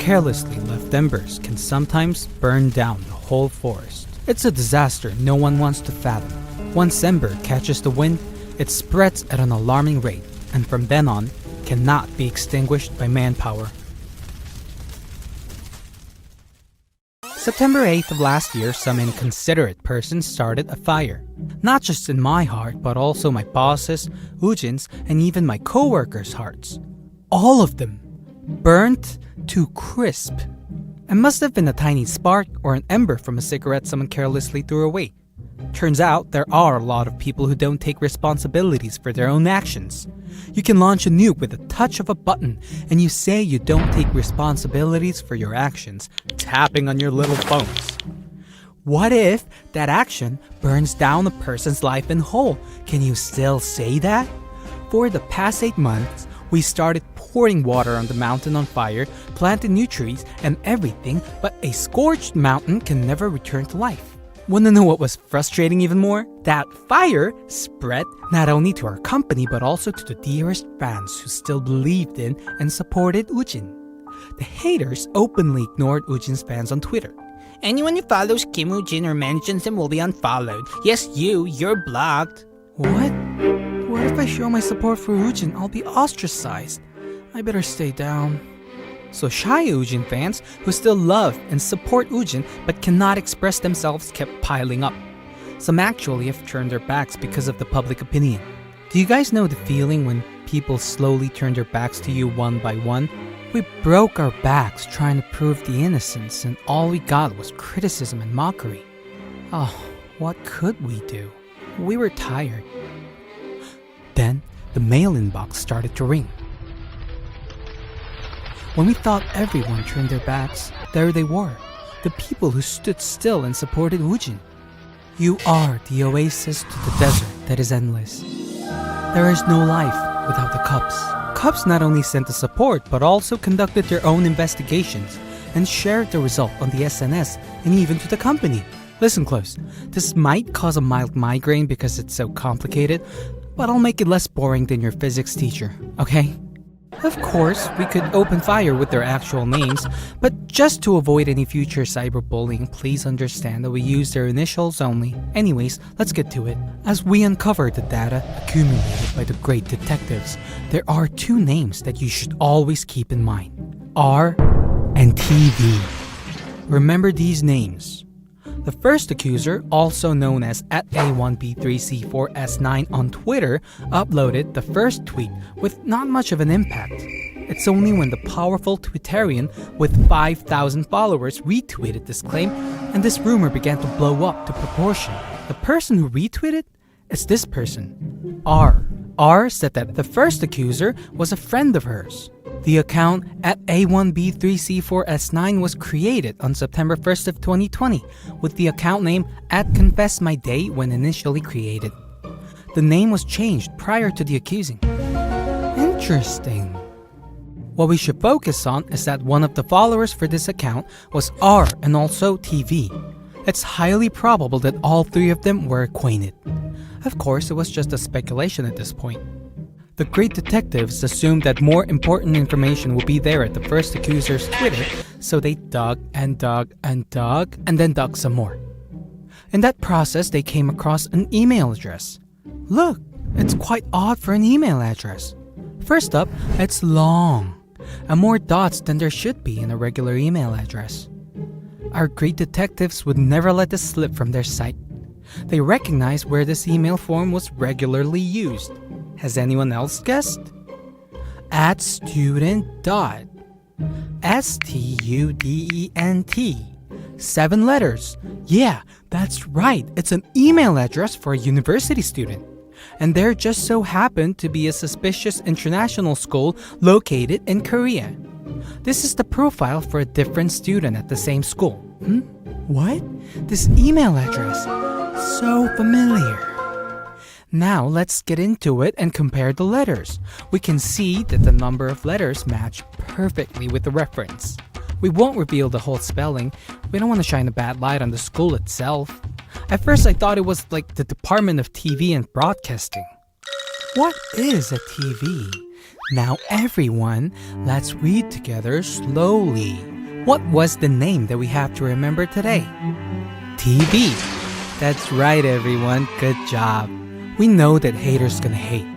carelessly left embers can sometimes burn down the whole forest. It's a disaster no one wants to fathom. Once ember catches the wind, it spreads at an alarming rate, and from then on, cannot be extinguished by manpower. September 8th of last year, some inconsiderate person started a fire. Not just in my heart, but also my bosses, Woojin's, and even my co-workers' hearts. All of them burnt to crisp. It must have been a tiny spark or an ember from a cigarette someone carelessly threw away. Turns out there are a lot of people who don't take responsibilities for their own actions. You can launch a nuke with a touch of a button, and you say you don't take responsibilities for your actions, tapping on your little phones. What if that action burns down a person's life in whole? Can you still say that? For the past 8 months, we started pouring water on the mountain on fire, planted new trees and everything, but a scorched mountain can never return to life. Wanna know what was frustrating even more? That fire spread not only to our company but also to the dearest fans who still believed in and supported Woojin. The haters openly ignored Woojin's fans on Twitter. Anyone who follows Kim Woojin or mentions him will be unfollowed. Yes, you're blocked. What? What if I show my support for Woojin? I'll be ostracized. I better stay down. So shy Woojin fans who still love and support Woojin but cannot express themselves kept piling up. Some actually have turned their backs because of the public opinion. Do you guys know the feeling when people slowly turn their backs to you one by one? We broke our backs trying to prove the innocence, and all we got was criticism and mockery. Oh, what could we do? We were tired. Then the mail inbox started to ring. When we thought everyone turned their backs, there they were, the people who stood still and supported Woojin. You are the oasis to the desert that is endless. There is no life without the cups. Cups not only sent the support, but also conducted their own investigations and shared the result on the SNS and even to the company. Listen close, this might cause a mild migraine because it's so complicated, but I'll make it less boring than your physics teacher, okay? Of course, we could open fire with their actual names, but just to avoid any future cyberbullying, please understand that we use their initials only. Anyways, let's get to it. As we uncover the data accumulated by the great detectives, there are 2 names that you should always keep in mind. R and TV. Remember these names. The first accuser, also known as @A1B3C4S9 on Twitter, uploaded the first tweet with not much of an impact. It's only when the powerful Twitterian with 5,000 followers retweeted this claim and this rumor began to blow up to proportion. The person who retweeted is this person, R. R said that the first accuser was a friend of hers. The account @A1B3C4S9 was created on September 1st of 2020 with the account name @ConfessMyDay when initially created. The name was changed prior to the accusing. Interesting. What we should focus on is that one of the followers for this account was R and also TV. It's highly probable that all 3 of them were acquainted. Of course, it was just a speculation at this point. The great detectives assumed that more important information would be there at the first accuser's Twitter, so they dug and dug and dug and then dug some more. In that process, they came across an email address. Look, it's quite odd for an email address. First up, it's long, and more dots than there should be in a regular email address. Our great detectives would never let this slip from their sight. They recognized where this email form was regularly used. Has anyone else guessed? @student. STUDENT. 7 letters. Yeah, that's right. It's an email address for a university student. And there just so happened to be a suspicious international school located in Korea. This is the profile for a different student at the same school. What? This email address. So familiar. Now let's get into it and compare the letters. We can see that the number of letters match perfectly with the reference. We won't reveal the whole spelling. We don't want to shine a bad light on the school itself. At first I thought it was like the Department of TV and Broadcasting. What is a TV? Now everyone, let's read together slowly. What was the name that we have to remember today? TV. That's right, everyone. Good job. We know that haters gonna hate.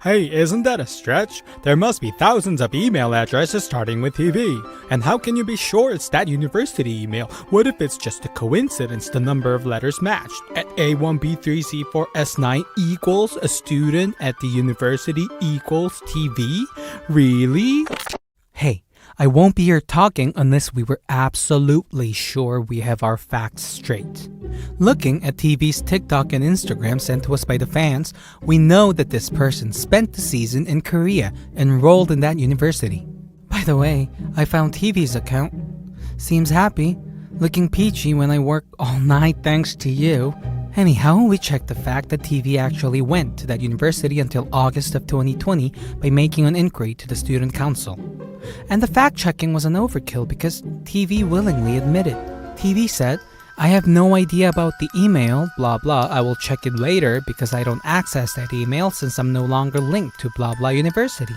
Hey, isn't that a stretch? There must be thousands of email addresses starting with TV. And how can you be sure it's that university email? What if it's just a coincidence the number of letters matched? At A1B3C4S9 equals a student at the university equals TV? Really? Hey, I won't be here talking unless we were absolutely sure we have our facts straight. Looking at TV's TikTok and Instagram sent to us by the fans, we know that this person spent the season in Korea, enrolled in that university. By the way, I found TV's account. Seems happy, looking peachy when I work all night thanks to you. Anyhow, we checked the fact that TV actually went to that university until August of 2020 by making an inquiry to the student council. And the fact-checking was an overkill because TV willingly admitted. TV said, I have no idea about the email, blah blah, I will check it later because I don't access that email since I'm no longer linked to blah blah university.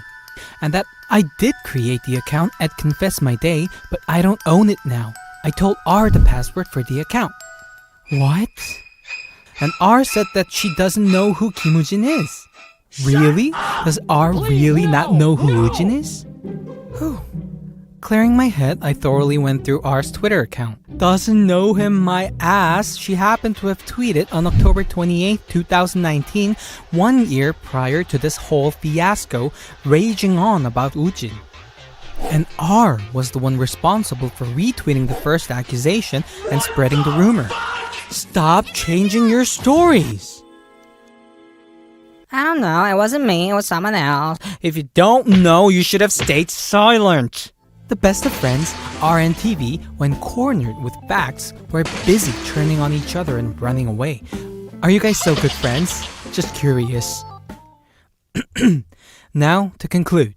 And that I did create the account at Confess My Day, but I don't own it now. I told R the password for the account. What? And R said that she doesn't know who Kim Woojin is. Really? Does R really not know who Woojin is? Whew. Clearing my head, I thoroughly went through R's Twitter account. Doesn't know him my ass. She happened to have tweeted on October 28, 2019, 1 year prior to this whole fiasco, raging on about Woojin. And R was the one responsible for retweeting the first accusation and spreading the rumor. Stop changing your stories! I don't know, it wasn't me, it was someone else. If you don't know, you should have stayed silent. The best of friends, R and TV, when cornered with facts, were busy turning on each other and running away. Are you guys so good friends? Just curious. Now, to conclude.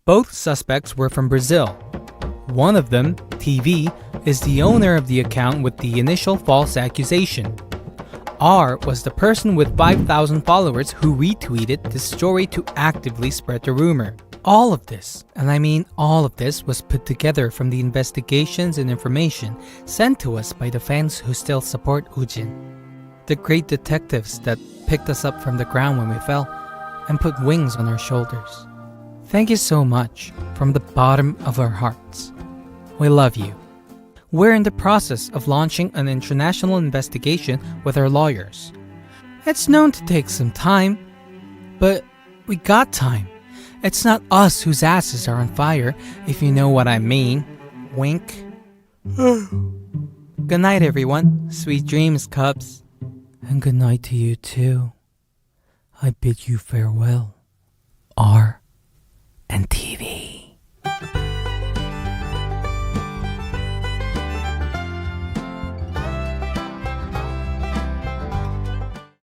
Both suspects were from Brazil. One of them, TV, is the owner of the account with the initial false accusation. R was the person with 5,000 followers who retweeted the story to actively spread the rumor. All of this, and I mean all of this, was put together from the investigations and information sent to us by the fans who still support Woojin. The great detectives that picked us up from the ground when we fell and put wings on our shoulders. Thank you so much from the bottom of our hearts. We love you. We're in the process of launching an international investigation with our lawyers. It's known to take some time, but we got time. It's not us whose asses are on fire, if you know what I mean. Wink. Good night, everyone. Sweet dreams, Cubs. And good night to you, too. I bid you farewell.